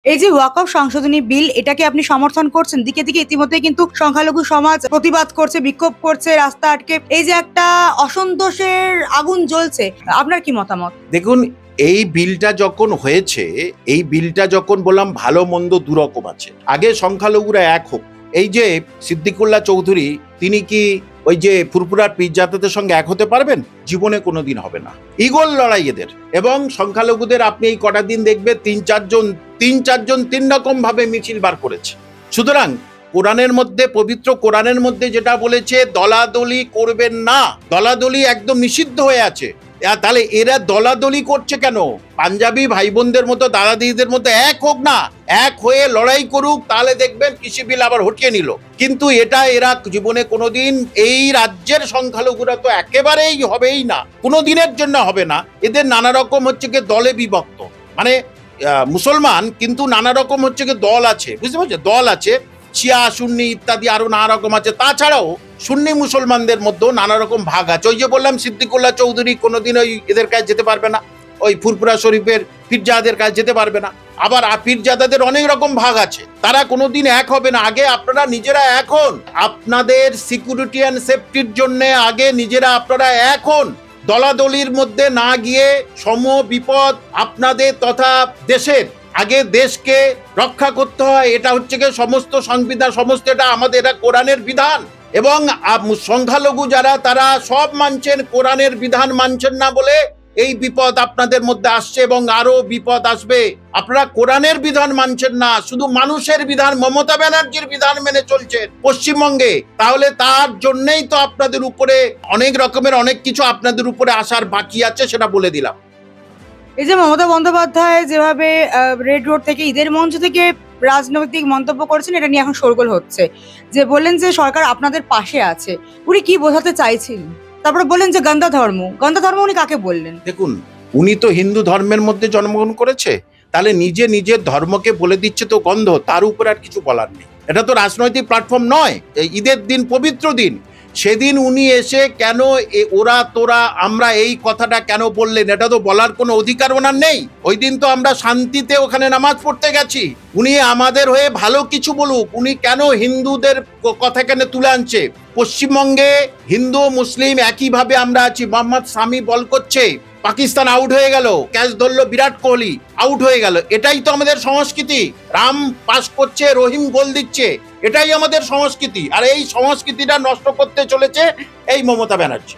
এই যে ওয়াকফ সংশোধনী বিল, এটাকে আপনি সমর্থন করছেন? দিকে দিকে ইতিমধ্যে কিন্তু সংখ্যালঘু সমাজ প্রতিবাদ করছে, বিক্ষোভ করছে, রাস্তা আটকে, এই যে একটা অসন্তোষের আগুন জ্বলছে, আপনার কি মতামত? দেখুন, এই বিলটা যখন হয়েছে, এই বিলটা যখন বললাম ভালো মন্দ দুরকম আছে, আগে সংখ্যালঘুরা এক হোক। এই যে সিদ্দিকুল্লাহ চৌধুরী, তিনি কি ওই যে ফুরফুরার পীরজাদাদের সঙ্গে এক হতে পারবেন? জীবনে কোনোদিন হবে না। ইগল লড়াই এদের। এবং সংখ্যালঘুদের আপনি এই কটা দিন দেখবে তিন চারজন তিন রকম ভাবে মিছিল বার করেছে। সুতরাং কোরআনের মধ্যে, পবিত্র কোরআনের মধ্যে যেটা বলেছে দলাদলি করবেন না, দলাদলি একদম নিষিদ্ধ হয়ে আছে। তাহলে এরা দলাদলি করছে কেন? পাঞ্জাবি ভাই বোনদের মতো, দাদা দিদিদের মতো এক হোক না, এক হয়ে লড়াই করুক, তাহলে দেখবেন কৃষি বিল আবার হটিয়ে নিল। কিন্তু এটা এরা জীবনে কোনোদিন, এই রাজ্যের সংখ্যালঘুরা তো একেবারেই হবেই না, কোনো দিনের জন্য হবে না। এদের নানা রকম হচ্ছে কি দলে বিভক্ত, মানে মুসলমান কিন্তু নানা রকম হচ্ছে কি দল আছে, বুঝতে পারছো? দল আছে, শিয়া সুন্নি ইত্যাদি আরো নানা রকম আছে। তাছাড়াও সুন্নি মুসলমানদের মধ্যেও নানা রকম ভাগ আছে। ওই যে বললাম সিদ্দিকুল্লাহ চৌধুরী কোনোদিন ওই এদের কাছে যেতে পারবে না, ওই ফুরফুরা শরীফের পীরজাদাদের কাছে যেতে পারবে না। আবার পীরজাদাদের অনেক রকম ভাগ আছে, তারা কোনোদিন এক হবে না। আগে আপনারা নিজেরা এক হন, আপনাদের সিকিউরিটি অ্যান্ড সেফটির জন্য আগে নিজেরা আপনারা এক হন। দলাদলির মধ্যে না গিয়ে সম বিপদ আপনাদের তথা দেশের, আগে দেশকে রক্ষা করতে হয়। এটা হচ্ছে গিয়ে সমস্ত সংবিধান, সমস্ত এটা আমাদের, এটা কোরআনের বিধান। এবং সংখ্যালঘু যারা, তারা সব মানছেন, কোরআনের বিধান মানছেন না বলে এই বিপদ আপনাদের মধ্যে আসছে এবং আরো বিপদ আসবে। আপনারা কোরআনের বিধান মানছেন না, শুধু মানুষের বিধান, মমতা ব্যানার্জির বিধান মেনে চলছেন পশ্চিমবঙ্গে। তাহলে তার জন্যই তো আপনাদের উপরে অনেক রকমের অনেক কিছু আপনাদের উপরে আসার বাকি আছে, সেটা বলে দিলাম। এই যে মমতা বন্দ্যোপাধ্যায় যেভাবে রেড রোড থেকে, ঈদের মঞ্চ থেকে রাজনৈতিক মন্তব্য করেছেন, এটা নিয়ে এখন শোরগোল হচ্ছে, যে বললেন যে সরকার আপনাদের পাশে আছে। উনি কি বোঝাতে চাইছেন? তারপরে বললেন যে গন্ধা ধর্ম, গন্ধা ধর্ম উনি কাকে বললেন? দেখুন, উনি তো হিন্দু ধর্মের মধ্যে জন্মগ্রহণ করেছে, তাহলে নিজে নিজের ধর্মকে বলে দিচ্ছে তো গন্ধ, তার উপর আর কিছু বলার নেই। এটা তো রাজনৈতিক প্ল্যাটফর্ম নয়। ঈদের দিন, পবিত্র দিন, সেদিন উনি এসে কেন ওরা তোরা আমরা এই কথাটা কেন বললেন, এটা তো বলার কোনো অধিকার ওনার নেই। ওই দিন তো আমরা শান্তিতে ওখানে নামাজ পড়তে গেছি। উনি আমাদের হয়ে ভালো কিছু বলুক, উনি কেন হিন্দুদের কথা কেন তুলে আনছে? পশ্চিমবঙ্গে হিন্দু মুসলিম একইভাবে আমরা আছি। মোহাম্মদ শামি বল করছে, পাকিস্তান আউট হয়ে গেল, ক্যাচ ধরলো বিরাট কোহলি, আউট হয়ে গেল। এটাই তো আমাদের সংস্কৃতি। রাম পাস করছে, রহিম গোল দিচ্ছে, এটাই আমাদের সংস্কৃতি। আর এই সংস্কৃতিটা নষ্ট করতে চলেছে এই মমতা ব্যানার্জি।